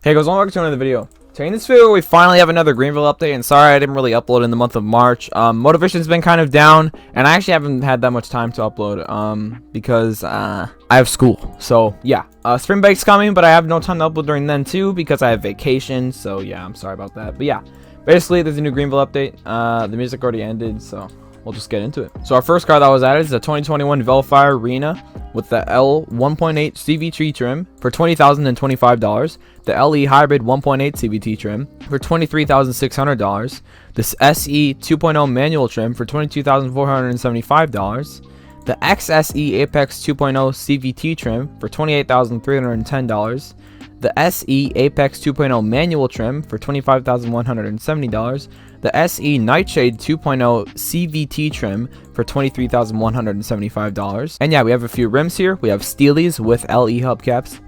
Hey guys, welcome back to another video. Today in this video, we finally have another Greenville update, and sorry I didn't really upload in the month of March. Motivation's been kind of down, and I actually haven't had that much time to upload, because, I have school. So, yeah, spring break's coming, but I have no time to upload during then, too, because I have vacation, so yeah, I'm sorry about that. But yeah, basically, there's a new Greenville update. The music already ended, so we'll just get into it. So our first car that was added is the 2021 Vellfire Reina with the L 1.8 CVT trim for $20,025, the LE Hybrid 1.8 CVT trim for $23,600, this SE 2.0 manual trim for $22,475, the XSE Apex 2.0 CVT trim for $28,310, the SE Apex 2.0 manual trim for $25,170, the SE Nightshade 2.0 CVT trim for $23,175. And yeah, we have a few rims here. We have Steelies with LE hubcaps,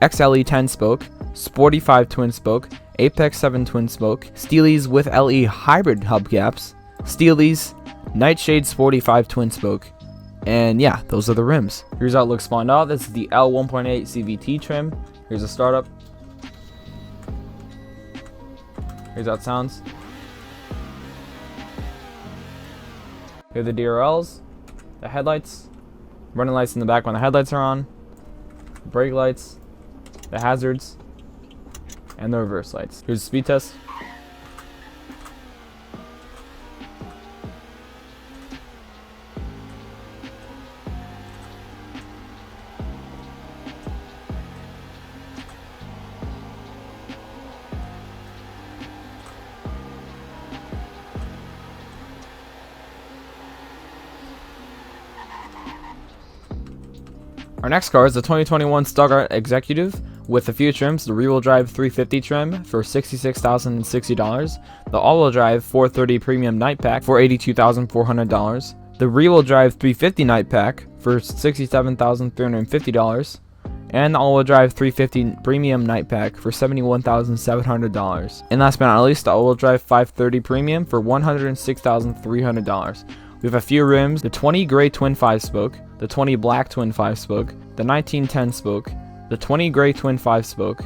XLE 10 spoke, Sporty 5 twin spoke, Apex 7 twin spoke, Steelies with LE hybrid hubcaps, Steelies, Nightshade Sporty 5 twin spoke. And yeah, those are the rims. Here's how it looks spawned out. This is the L 1.8 CVT trim. Here's a startup. Here's how it sounds. Here are the DRLs, the headlights, running lights in the back when the headlights are on, brake lights, the hazards, and the reverse lights. Here's the speed test. Our next car is the 2021 Stuttgart Executive with a few trims: the rear-wheel drive 350 trim for $66,060, the all-wheel drive 430 premium night pack for $82,400, the rear-wheel drive 350 night pack for $67,350, and the all-wheel drive 350 premium night pack for $71,700. And last but not least, the all-wheel drive 530 premium for $106,300. We have a few rims: the 20 gray twin 5-spoke, the 20 black twin 5-spoke, the 1910 spoke, the 20 gray twin 5-spoke,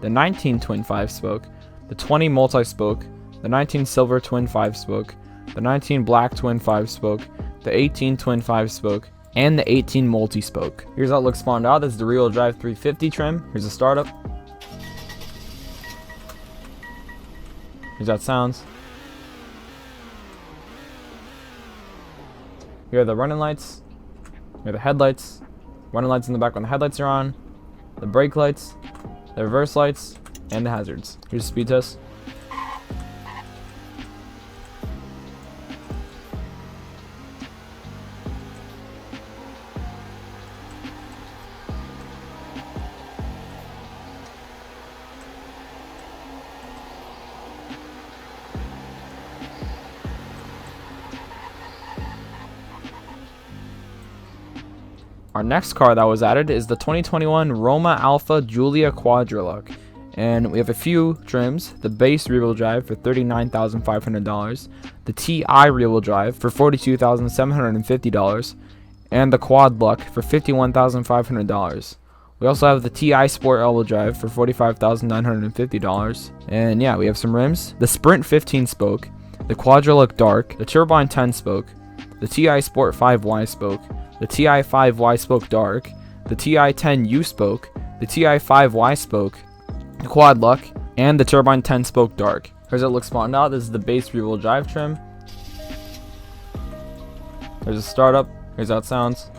the 19 twin 5-spoke, the 20 multi-spoke, the 19 silver twin 5-spoke, the 19 black twin 5-spoke, the 18 twin 5-spoke, and the 18 multi-spoke. Here's how it looks spawned out. This is the rear-wheel drive 350 trim. Here's a startup. Here's how it sounds. Here are the running lights. Here are the headlights. Running lights in the back when the headlights are on. The brake lights, the reverse lights, and the hazards. Here's the speed test. Our next car that was added is the 2021 Romalpha Giulia Quadluck, and we have a few trims: the base rear-wheel drive for $39,500, the TI rear-wheel drive for $42,750, and the Quadluck for $51,500. We also have the TI Sport all-wheel drive for $45,950, and yeah, we have some rims: the Sprint 15 spoke, the Quadluck Dark, the Turbine 10 spoke, the TI Sport 5Y spoke, the TI 5Y spoke dark, the TI 10 U spoke, the TI 5Y spoke, the Quadluck, and the Turbine 10 spoke dark. Here's how it looks spawned out. This is the base rear-wheel drive trim. There's a startup. Here's how it sounds.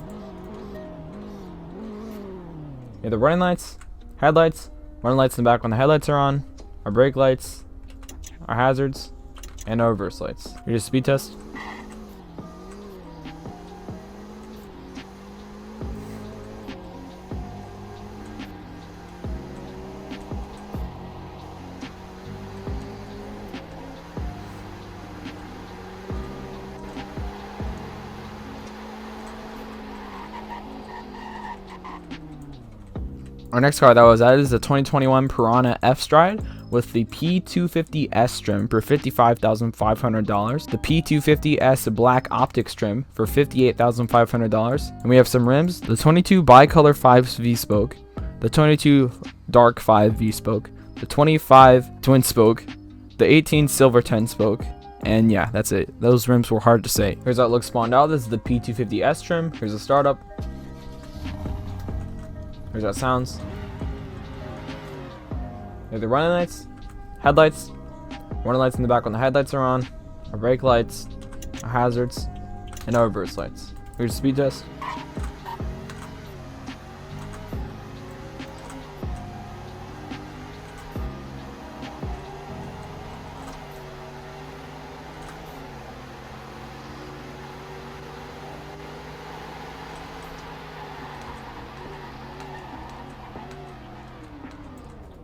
Here are the running lights, headlights, running lights in the back when the headlights are on, our brake lights, our hazards, and our reverse lights. Here's a speed test. Our next car that was added is the 2021 Piranha F-Stride with the P250S trim for $55,500, the P250S Black Optics trim for $58,500, and we have some rims: the 22 Bicolor 5 V-Spoke, the 22 Dark 5 V-Spoke, the 25 twin spoke, the 18 silver 10 spoke, and yeah, that's it. Those rims were hard to say. Here's how it looks spawned out. This is the P250S trim. Here's the startup. Here's how it sounds. Here's the running lights, headlights, running lights in the back when the headlights are on, our brake lights, our hazards, and our reverse lights. Here's the speed test.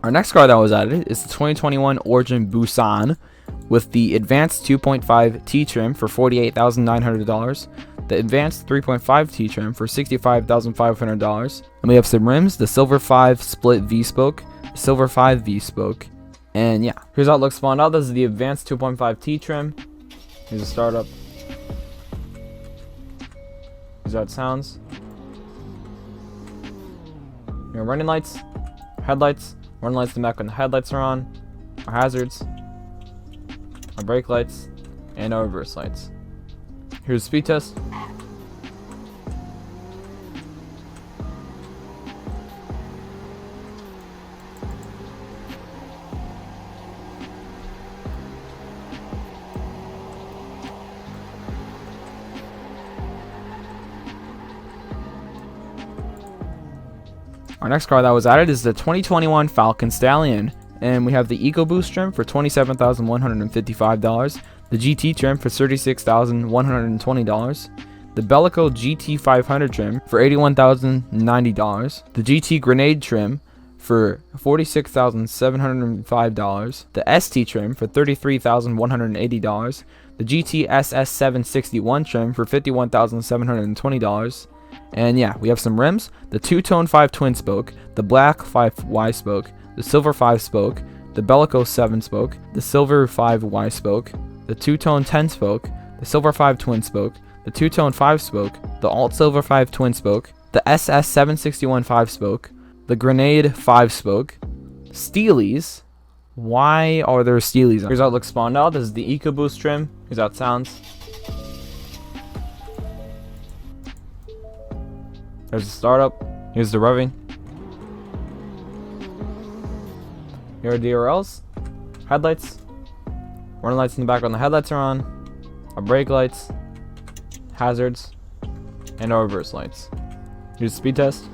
Our next car that was added is the 2021 Origin Busan with the Advanced 2.5 T trim for $48,900, the Advanced 3.5 T trim for $65,500, and we have some rims, the Silver 5 Split V-Spoke, the Silver 5 V-Spoke, and yeah. Here's how it looks spawned out. This is the Advanced 2.5 T trim. Here's a startup. Here's how it sounds. Your running lights, headlights, running lights in the back when the headlights are on, our hazards, our brake lights, and our reverse lights. Here's the speed test. Our next car that was added is the 2021 Falcon Stallion, and we have the EcoBoost trim for $27,155, the GT trim for $36,120, the Bellico GT500 trim for $81,090, the GT Grenade trim for $46,705, the ST trim for $33,180, the GT SS761 trim for $51,720, and yeah, we have some rims, the two-tone 5 twin spoke, the black 5 Y spoke, the silver 5 spoke, the Bellico 7 spoke, the silver 5 Y spoke, the two-tone 10 spoke, the silver 5 twin spoke, the two-tone 5 spoke, the alt silver 5 twin spoke, the SS761 5 spoke, the Grenade 5 spoke, Steelies. Why are there Steelies? Here's how it looks spawned out. This is the EcoBoost trim. Here's how it sounds. There's the startup. Here's the revving. Here are DRLs, headlights, running lights in the back when the headlights are on, our brake lights, hazards, and our reverse lights. Here's the speed test.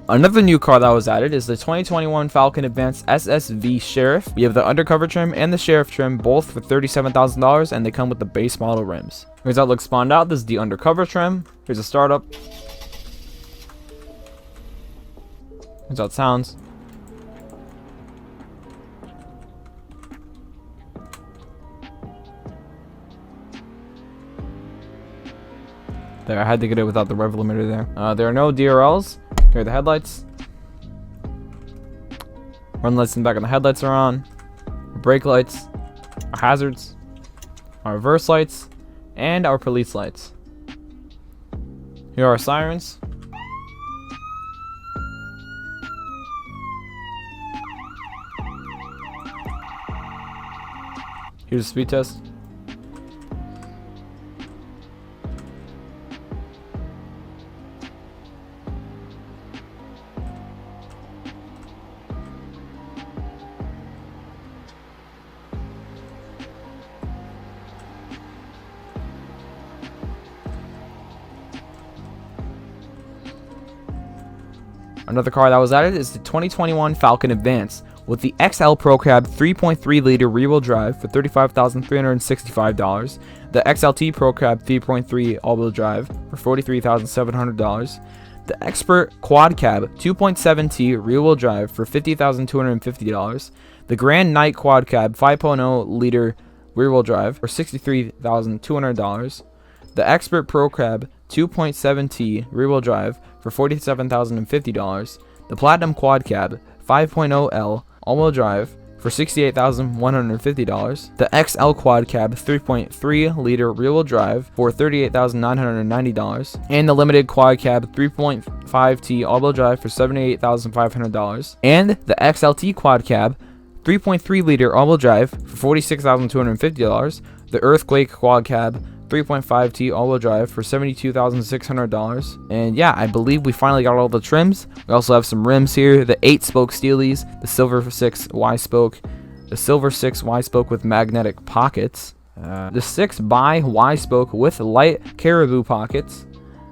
Another new car that was added is the 2021 Falcon Advance SSV Sheriff. We have the Undercover trim and the Sheriff trim, both for $37,000, and they come with the base model rims. Here's how it looks spawned out. This is the Undercover trim. Here's a startup. Here's how it sounds. There, I had to get it without the rev limiter there. There are no DRLs. Here are the headlights. Run lights in the back when the headlights are on. Our brake lights. Our hazards. Our reverse lights. And our police lights. Here are our sirens. Here's a speed test. Another car that was added is the 2021 Falcon Advance with the XL Pro Cab 3.3 liter rear-wheel drive for $35,365, the XLT Pro Cab 3.3 all-wheel drive for $43,700, the Expert Quad Cab 2.7T rear-wheel drive for $50,250, the Grand Knight Quad Cab 5.0 liter rear-wheel drive for $63,200, the Expert Pro Cab 2.7T rear-wheel drive for $47,050, the Platinum Quad Cab 5.0 L all-wheel drive for $68,150. The XL Quad Cab 3.3 liter rear-wheel drive for $38,990. And the Limited Quad Cab 3.5T all-wheel drive for $78,500. And the XLT Quad Cab 3.3 liter all-wheel drive for $46,250. The Earthquake Quad Cab 3.5T all-wheel drive for $72,600. And yeah, I believe we finally got all the trims. We also have some rims here. The 8-spoke Steelies, the Silver 6 Y-spoke, the Silver 6 Y-spoke with magnetic pockets, the 6 by Y-spoke with light caribou pockets,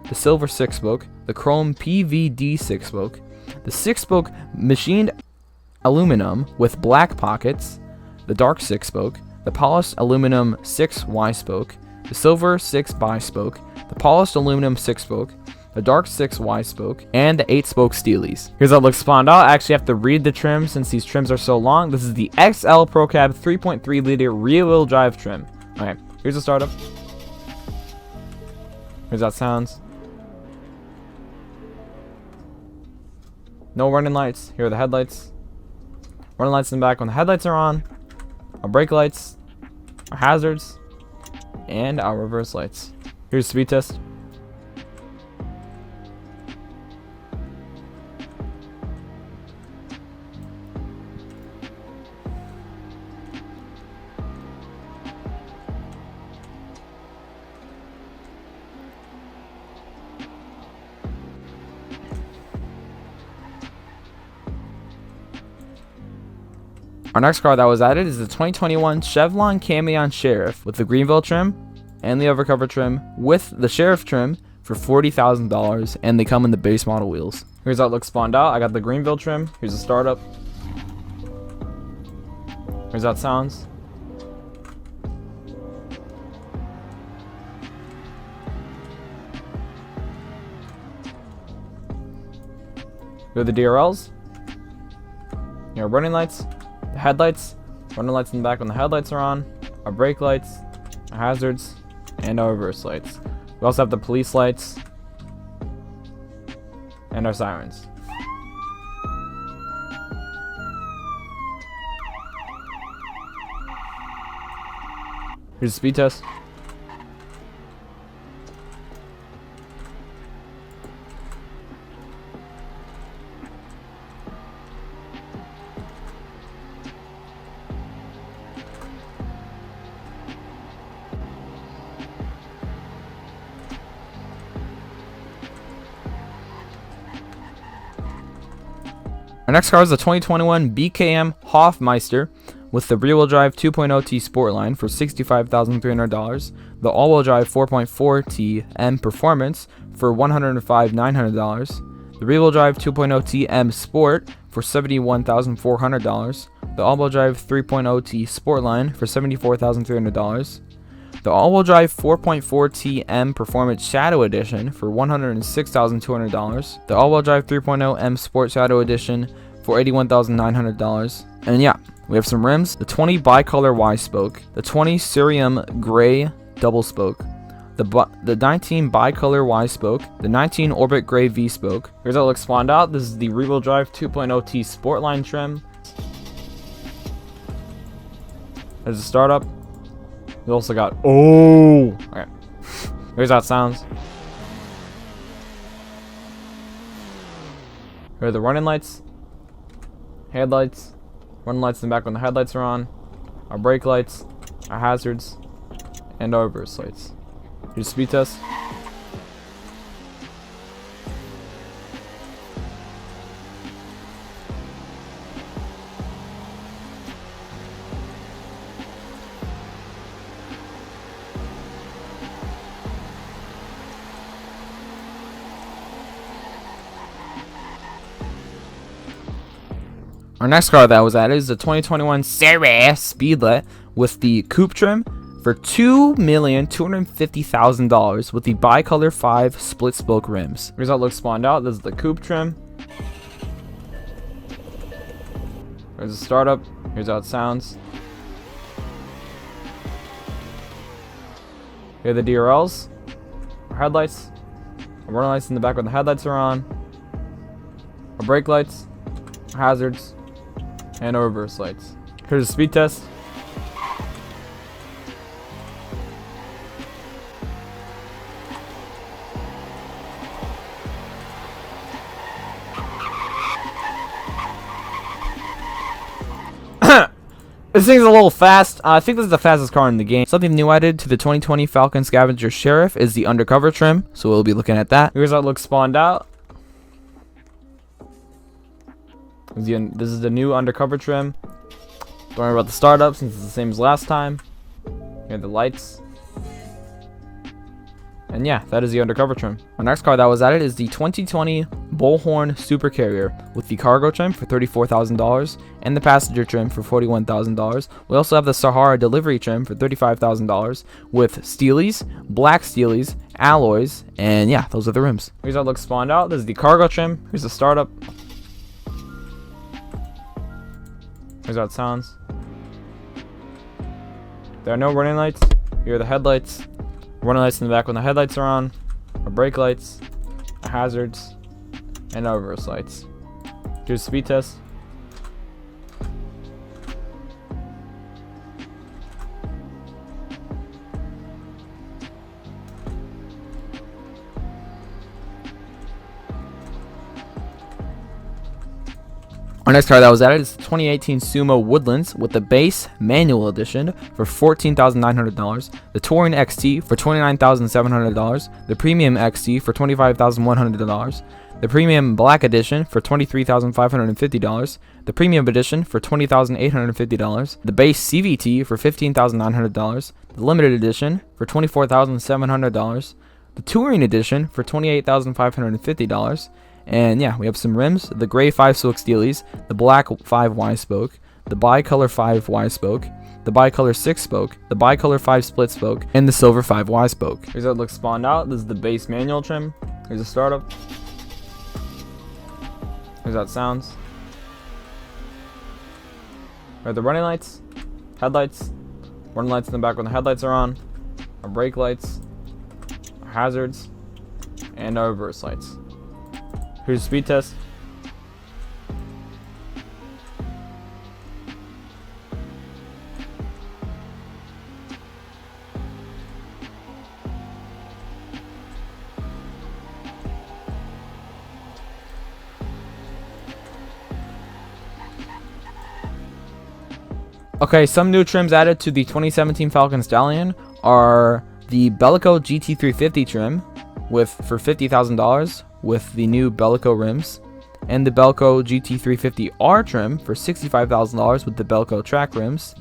the Silver 6-spoke, the Chrome PVD 6-spoke, the 6-spoke machined aluminum with black pockets, the Dark 6-spoke, the polished aluminum 6 Y-spoke, the Silver 6 bi-spoke, the polished aluminum 6-spoke, the Dark 6 Y-spoke, and the 8-spoke Steelies. Here's how it looks spawned out. I actually have to read the trim since these trims are so long. This is the XL Pro Cab 3.3 liter rear-wheel drive trim. Okay, here's the startup. Here's how it sounds. No running lights. Here are the headlights. Running lights in the back when the headlights are on. Our brake lights. Our hazards. And our reverse lights. Here's the speed test. Our next car that was added is the 2021 Chevlon Camion Sheriff with the Greenville trim and the Undercover trim with the Sheriff trim for $40,000, and they come in the base model wheels. Here's how it looks spawned out. I got the Greenville trim. Here's the startup. Here's how it sounds. Here are the DRLs. Here are running lights. The headlights, running lights in the back when the headlights are on, our brake lights, our hazards, and our reverse lights. We also have the police lights and our sirens. Here's the speed test. Our next car is the 2021 BKM Hofmeister with the rear-wheel drive 2.0T Sportline for $65,300, the all-wheel drive 4.4T M Performance for $105,900, the rear-wheel drive 2.0T M Sport for $71,400, the all-wheel drive 3.0T Sportline for $74,300, the all-wheel drive 4.4T M Performance Shadow Edition for $106,200, the all-wheel drive 3.0 M Sport Shadow Edition for $81,900, and yeah, we have some rims, the 20 bicolor Y-spoke, the 20 cerium gray double spoke, the 19 bicolor Y-spoke, the 19 orbit gray V-spoke. Here's how it looks spawned out. This is the rear-wheel drive 2.0T Sportline trim. There's a startup. We also got, okay. Here's how it sounds. Here are the running lights, headlights, running lights in the back when the headlights are on, our brake lights, our hazards, and our reverse lights. Here's the speed test. Our next car that was added is the 2021 SAHEY Speedlet with the coupe trim for $2,250,000 with the bicolor 5 split spoke rims. Here's how it looks spawned out. This is the coupe trim. There's the startup. Here's how it sounds. Here are the DRLs, our headlights, our running lights in the back when the headlights are on, our brake lights, our hazards, and our reverse lights. Here's a speed test. This thing's a little fast. I think this is the fastest car in the game. Something new added to the 2020 Falcon Scavenger Sheriff is the Undercover trim, so we'll be looking at that. Here's how it looks spawned out. This is the new Undercover trim. Don't worry about the startup since it's the same as last time. Here are the lights. And yeah, that is the Undercover trim. Our next car that was added is the 2020 BullHorn SuperCarrier with the cargo trim for $34,000 and the passenger trim for $41,000. We also have the Sahara delivery trim for $35,000 with steelies, black steelies, alloys, and yeah, those are the rims. Here's how it looks spawned out. This is the cargo trim. Here's the startup. Here's how it sounds. There are no running lights. Here are the headlights. Running lights in the back when the headlights are on. Our brake lights. Our hazards. And our reverse lights. Here's a speed test. Our next car that was added is the 2018 Sumo Woodlands with the base manual edition for $14,900, the Touring XT for $29,700, the Premium XT for $25,100, the Premium Black Edition for $23,550, the Premium Edition for $20,850, the base CVT for $15,900, the Limited Edition for $24,700, the Touring Edition for $28,550, and yeah, we have some rims, the gray 5-spoke steelies, the black 5 Y-spoke, the bicolor 5 Y-spoke, the bicolor 6-spoke, the bicolor 5 split-spoke, and the silver 5 Y-spoke. Here's how it looks spawned out. This is the base manual trim. Here's a startup. Here's how it sounds. Are the running lights, headlights, running lights in the back when the headlights are on, our brake lights, our hazards, and our reverse lights. Here's a speed test. Okay, some new trims added to the 2017 Falcon Stallion are the Bellico GT350 trim for $50,000 with the new Bellico rims, and the Bellico GT350R trim for $65,000 with the Bellico track rims.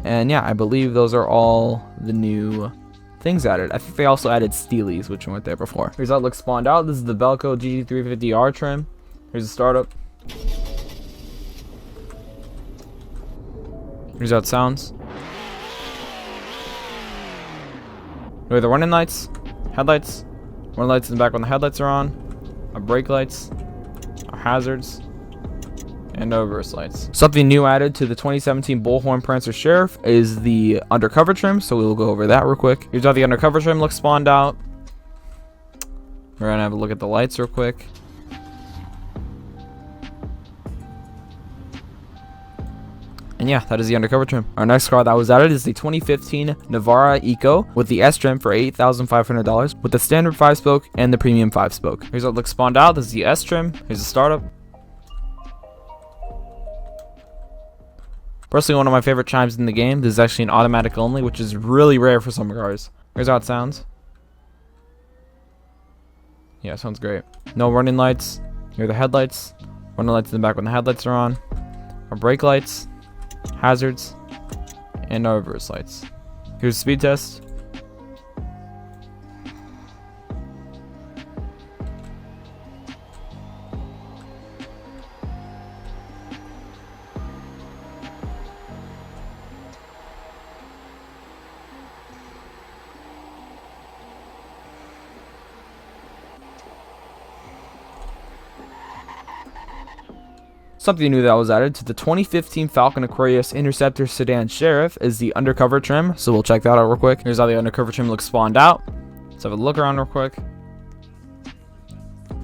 And yeah, I believe those are all the new things added. I think they also added steelies, which weren't there before. Here's how it looks spawned out. This is the Bellico GT350R trim. Here's a startup. Here's how it sounds. Here are the running lights, headlights, running lights in the back when the headlights are on, our brake lights, our hazards, and our reverse lights. Something new added to the 2017 BullHorn Prancer Sheriff is the Undercover trim, so we will go over that real quick. Here's how the Undercover trim looks spawned out. We're gonna have a look at the lights real quick. And yeah, that is the Undercover trim. Our next car that was added is the 2015 Navara Eco with the S trim for $8,500 with the standard 5-spoke and the premium 5-spoke. Here's how it looks spawned out. This is the S trim. Here's the startup. Personally, one of my favorite chimes in the game. This is actually an automatic only, which is really rare for some cars. Here's how it sounds. Yeah, it sounds great. No running lights. Here are the headlights. Running lights in the back when the headlights are on. Our brake lights, hazards, and our reverse lights. Here's a speed test. Something new that was added to the 2015 Falcon Aquarius Interceptor Sedan Sheriff is the Undercover trim, so we'll check that out real quick. Here's how the Undercover trim looks spawned out. Let's have a look around real quick.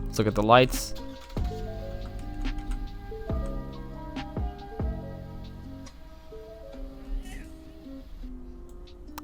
Let's look at the lights.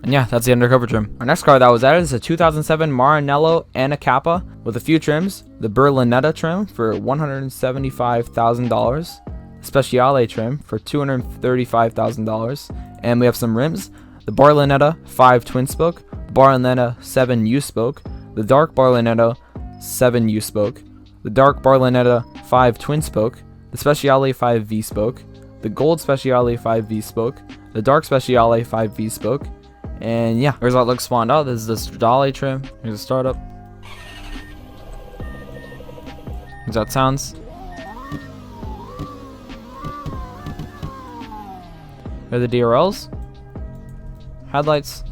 And yeah, that's the undercover trim. Our next car that was added is a 2007 Maranello Anacapa with a few trims. The Berlinetta trim for $175,000. Speciale trim for $235,000. And we have some rims. The Berlinetta 5 twin spoke, Berlinetta 7 U spoke, the dark Berlinetta 7 U spoke, the dark Berlinetta 5 twin spoke, the Speciale 5 V spoke, the gold Speciale 5 V spoke, the dark Speciale 5 V spoke. And yeah, here's how it looks spawned out. This is the Stradale trim. Here's the startup. Here's how it sounds. Here are the DRLs. Headlights.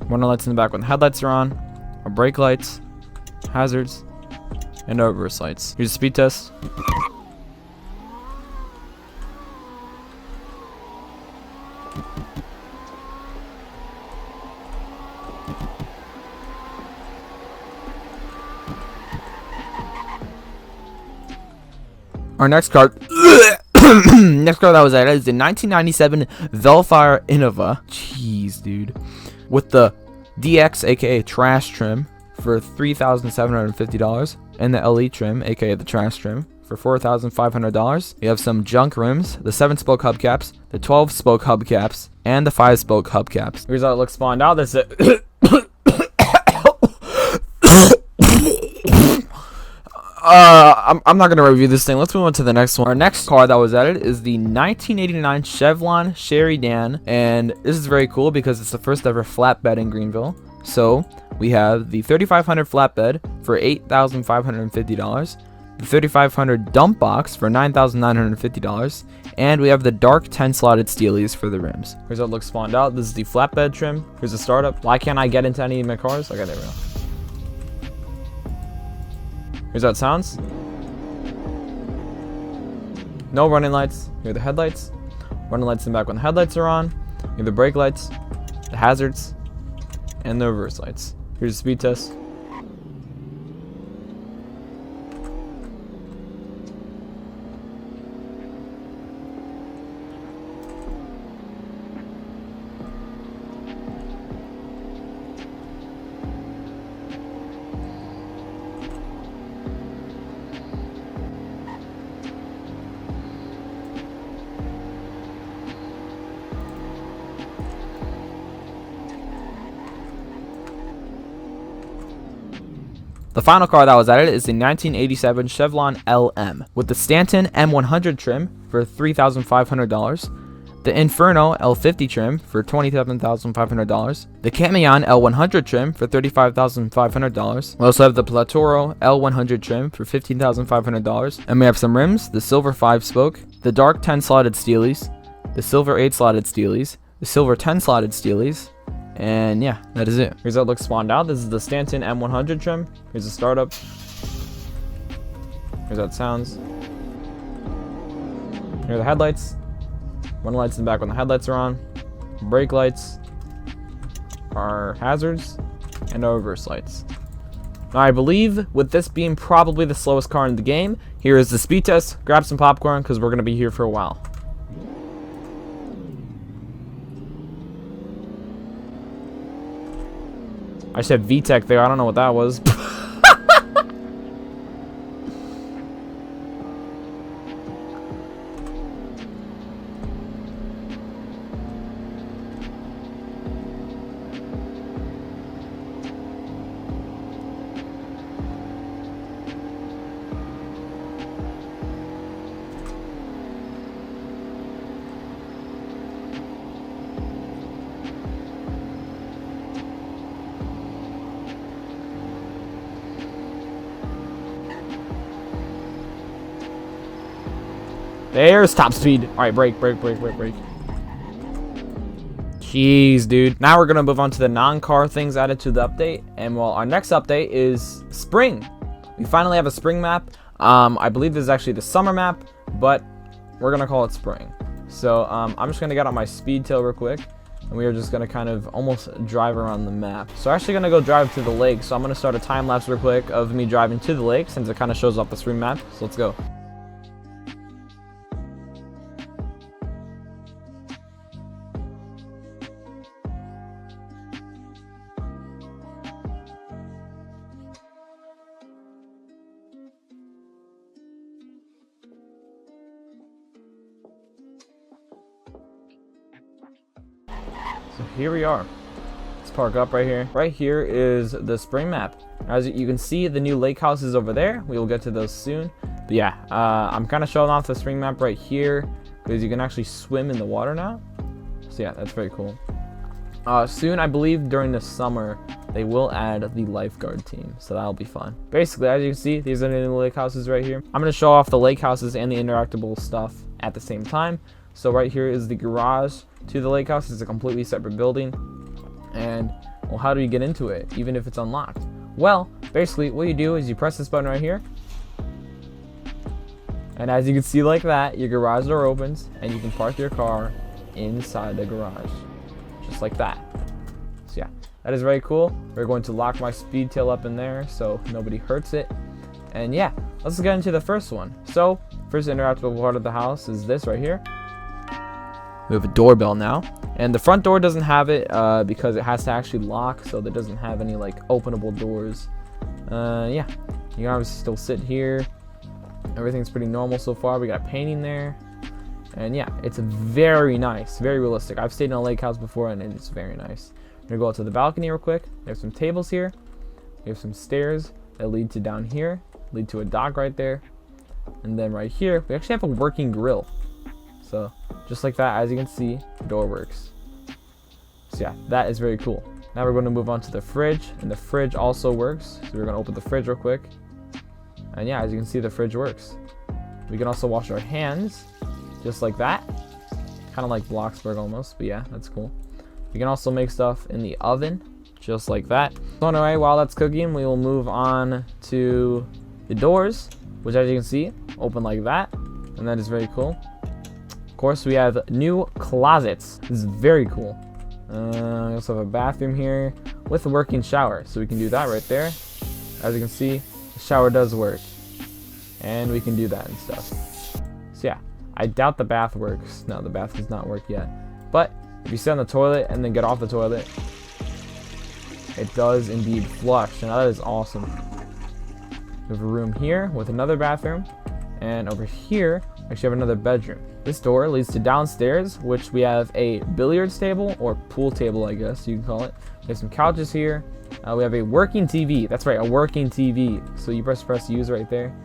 Warning lights in the back when the headlights are on. Our brake lights. Hazards. And our reverse lights. Here's a speed test. Our next car, next car that was added is the 1997 Vellfire Reina. Jeez, dude. With the DX, aka trash trim, for $3,750, and the LE trim, aka the trash trim, for $4,500. We have some junk rims, the 7-spoke hubcaps, the 12-spoke hubcaps, and the 5-spoke hubcaps. Here's how it looks spawned out. This is I'm not gonna review this thing. Let's move on to the next one. Our next car that was added is the 1989 Chevlon Sheridan, and this is very cool because it's the first ever flatbed in Greenville. So we have the 3500 flatbed for $8,550, the 3500 dump box for $9,950, and we have the dark 10 slotted steelies for the rims. Here's how it looks spawned out. This is the flatbed trim. Here's the startup. Why can't I get into any of my cars? Okay, there we go. Here's how it sounds. No running lights. Here are the headlights. Running lights in the back when the headlights are on. Here are the brake lights, the hazards, and the reverse lights. Here's the speed test. The final car that was added is the 1987 Chevlon LM with the Stanton M100 trim for $3,500, the Inferno L50 trim for $27,500, the Camion L100 trim for $35,500. We also have the Platoro L100 trim for $15,500, and we have some rims: the silver 5-spoke, the dark 10 slotted steelies, the silver 8 slotted steelies, the silver 10 slotted steelies. And yeah, that is it. Here's how it looks spawned out. This is the Stanton M100 trim. Here's the startup. Here's how it sounds. Here are the headlights. Running lights in the back when the headlights are on. Brake lights. Our hazards. And our reverse lights. Now I believe with this being probably the slowest car in the game, here is the speed test. Grab some popcorn because we're going to be here for a while. I said VTEC there. I don't know what that was. There's top speed. Alright, brake. Jeez, dude. Now we're going to move on to the non-car things added to the update. And well, our next update is spring. We finally have a spring map. I believe this is actually the summer map, but we're going to call it spring. So I'm just going to get on my speed tail real quick. And we are just going to kind of almost drive around the map. So I'm actually going to go drive to the lake. So I'm going to start a time lapse real quick of me driving to the lake since it kind of shows off the spring map. So let's go. So here we are. Let's park up right here. Right here is the spring map. As you can see, the new lake house is over there. We will get to those soon. But yeah, I'm kind of showing off the spring map right here because you can actually swim in the water now. So yeah, that's very cool. Soon, I believe during the summer, they will add the lifeguard team, so that'll be fun. Basically, as you can see, these are the new lake houses right here. I'm going to show off the lake houses and the interactable stuff at the same time. So right here is the garage to the lake house. It's a completely separate building. And, well, how do you get into it, even if it's unlocked? Well, basically, what you do is you press this button right here. And as you can see like that, your garage door opens, and you can park your car inside the garage. Just like that. So yeah, that is very cool. We're going to lock my speed tail up in there so nobody hurts it. And yeah, let's get into the first one. So, first interactable part of the house is this right here. We have a doorbell now. And the front door doesn't have it because it has to actually lock, so it doesn't have any like openable doors. Yeah, you can obviously still sit here. Everything's pretty normal so far. We got painting there. And yeah, it's very nice, very realistic. I've stayed in a lake house before and it's very nice. I'm gonna go out to the balcony real quick. We have some tables here. We have some stairs that lead to down here, lead to a dock right there. And then right here, we actually have a working grill. So just like that, as you can see, the door works. So yeah, that is very cool. Now we're going to move on to the fridge, and the fridge also works. So we're going to open the fridge real quick. And yeah, as you can see, the fridge works. We can also wash our hands. Just like that. Kind of like Bloxburg almost, but yeah, that's cool. You can also make stuff in the oven, just like that. So anyway, while that's cooking, we will move on to the doors, which as you can see, open like that. And that is very cool. Of course, we have new closets. This is very cool. We also have a bathroom here with a working shower. So we can do that right there. As you can see, the shower does work. And we can do that and stuff. So yeah. I doubt the bath works. No, the bath does not work yet. But if you sit on the toilet and then get off the toilet, it does indeed flush. And that is awesome. We have a room here with another bathroom. And over here, we actually have another bedroom. This door leads to downstairs, which we have a billiards table, or pool table, I guess you can call it. We have some couches here. We have a working TV. That's right, a working TV. So you press use right there.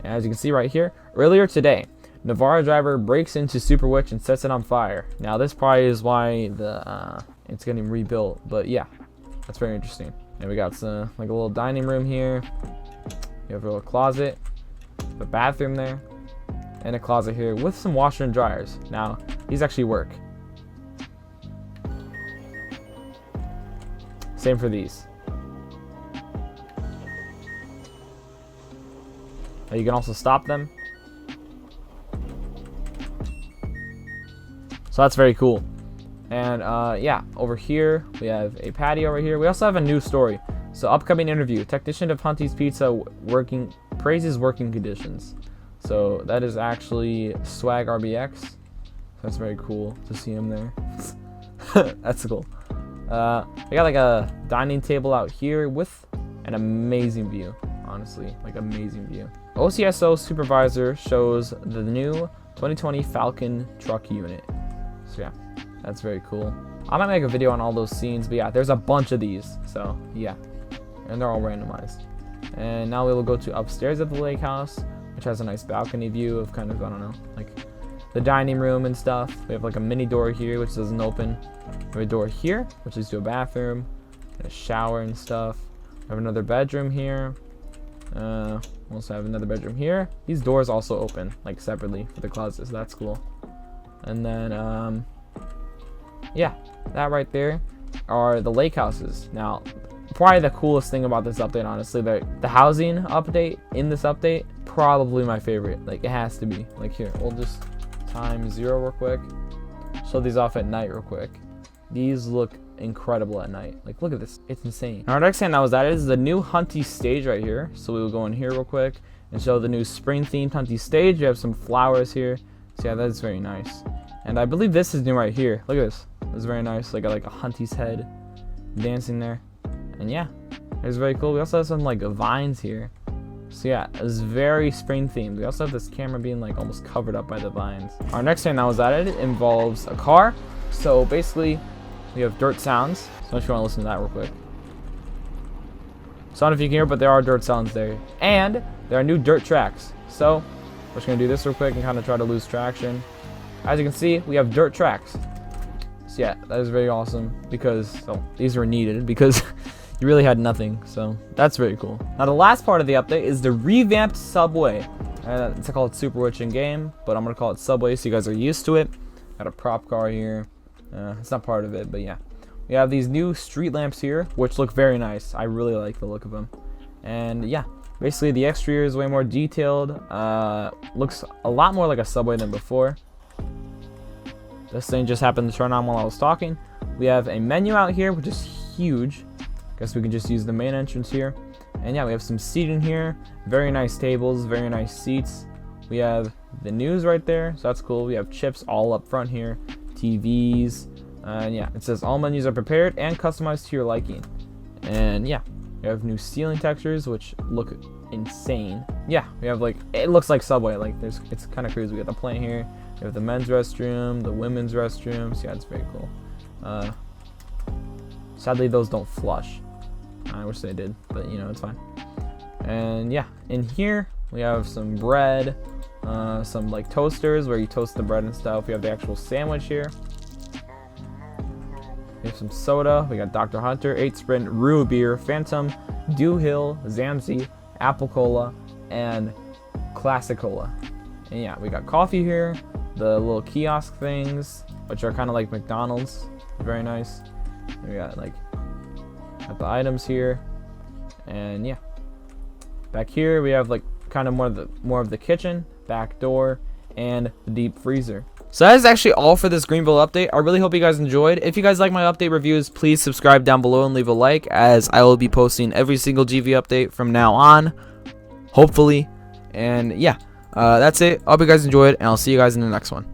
And as you can see right here, earlier today, Navara driver breaks into Superwhich and sets it on fire. Now this probably is why the it's getting rebuilt, but yeah, that's very interesting. And we got some like a little dining room here. You have a little closet, a bathroom there, and a closet here with some washer and dryers. Now these actually work. Same for these. Now you can also stop them. So that's very cool. And yeah, over here we have a patio right here. We also have a new story. So upcoming interview, technician of Hunty's Pizza praises working conditions. So that is actually Swag RBX. That's very cool to see him there. That's cool. We got like a dining table out here with an amazing view. Honestly, like amazing view. OCSO supervisor shows the new 2020 Falcon truck unit. So yeah, that's very cool. I might make a video on all those scenes, but yeah, there's a bunch of these. So yeah, and they're all randomized. And now we will go to upstairs at the lake house, which has a nice balcony view of kind of, I don't know, like the dining room and stuff. We have like a mini door here, which doesn't open. We have a door here, which leads to a bathroom, and a shower and stuff. We have another bedroom here. We also have another bedroom here. These doors also open like separately for the closets, so that's cool. And then yeah, that right there are the lake houses. Now probably the coolest thing about this update, honestly, the housing update in this update, probably my favorite. Like it has to be. Like here, we'll just time 0 real quick, show these off at night real quick. These look incredible at night. Like look at this, it's insane. Our next thing that was added is the new Hunty stage right here. So we will go in here real quick and show the new spring themed Hunty stage. You have some flowers here. So yeah, that's very nice. And I believe this is new right here. Look at this. It's very nice. Like a Hunty's head dancing there. And yeah, it's very cool. We also have some like vines here. So yeah, it's very spring themed. We also have this camera being like almost covered up by the vines. Our next thing that was added involves a car. So basically, we have dirt sounds. So if you want to listen to that real quick. So I don't know if you can hear, but there are dirt sounds there. And there are new dirt tracks. So we're just going to do this real quick and kind of try to lose traction. As you can see, we have dirt tracks. So yeah, that is very awesome because these were needed because you really had nothing. So that's very cool. Now the last part of the update is the revamped subway. It's called Superwhich in game, but I'm going to call it subway so you guys are used to it. Got a prop car here. It's not part of it, but yeah. We have these new street lamps here, which look very nice. I really like the look of them. And yeah, basically the exterior is way more detailed. Looks a lot more like a subway than before. This thing just happened to turn on while I was talking. We have a menu out here, which is huge. Guess we can just use the main entrance here. And yeah, we have some seating here. Very nice tables, very nice seats. We have the news right there, so that's cool. We have chips all up front here. TVs. And yeah, it says all menus are prepared and customized to your liking. And yeah, we have new ceiling textures, which look insane. Yeah, we have like, it looks like Subway. Like it's kind of crazy. We got the plant here. We have the men's restroom, the women's restrooms. Yeah, it's very cool. Sadly, those don't flush. I wish they did, but you know, it's fine. And yeah, in here we have some bread, some like toasters where you toast the bread and stuff. We have the actual sandwich here. We have some soda. We got Dr. Hunter, 8 Sprint, Rue Beer, Phantom, Dew Hill, Zamsi, Apple Cola, and Classic Cola. And yeah, we got coffee here. The little kiosk things, which are kind of like McDonald's. Very nice. We got like the items here, and yeah, back here we have like kind of more of the kitchen, back door, and the deep freezer. So that is actually all for this Greenville update. I really hope you guys enjoyed. If you guys like my update reviews, please subscribe down below and leave a like, as I will be posting every single GV update from now on, hopefully. And yeah, that's it. I hope you guys enjoyed, and I'll see you guys in the next one.